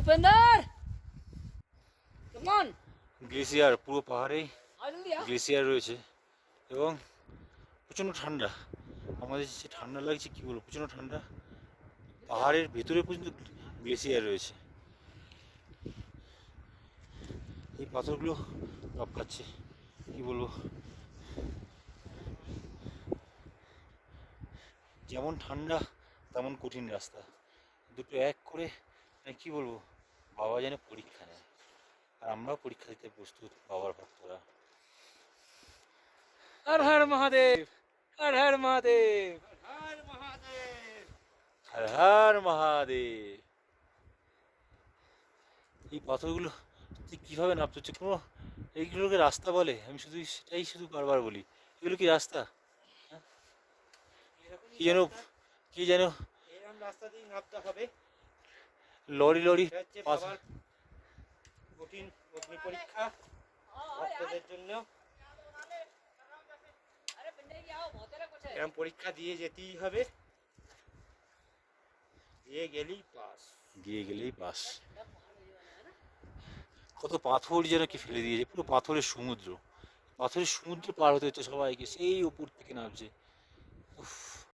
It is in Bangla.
भूपेंद्र कम ऑन গ্লেসিয়ার, পুরো পাহাড়েই आ जल्दी आ গ্লেসিয়ার রয়েছে এবং প্রচণ্ড ঠান্ডা। আমাদের যে ঠান্ডা লাগছে কী বলবো, প্রচণ্ড ঠান্ডা। পাহাড়ের ভেতরে পর্যন্ত গ্লেসিয়ার রয়েছে। এই পাথরগুলো টপকাচ্ছে, কী বলবো, যেমন ঠান্ডা তেমন কঠিন রাস্তা, দুটো এক করে মানে কী বলবো, বাবা যেন পরীক্ষা নেয় আর আমরাও পরীক্ষা দিতে প্রস্তুত বাবার ভক্তরা। हर हर महादेव हर हर महादेव হর মহাদেব, হর হর মহাদেব। এই পাথরগুলো তুই কীভাবে নামতে হচ্ছে, কোনো এইগুলোকে রাস্তা বলে? আমি শুধু সেটাই শুধু বারবার বলি, এগুলো কি রাস্তা? হ্যাঁ? কি যেন কি যেন এরকম রাস্তা দিয়ে নামতে হবে। লরি লরি এটা হচ্ছে পাথর। বাবার কঠিন অগ্নি পরীক্ষা ভক্তদের জন্য। এরকম পরীক্ষা দিয়ে যেতেই হবে, দিয়ে গেলেই পাস। দিয়ে গেলেই পাস। কত পাথর যেন কি ফেলে দিয়েছে, পুরো পাথরের সমুদ্র। পাথরের সমুদ্র পার হতে হচ্ছে সবাইকে, সেই উপর থেকে নামছে। উফ।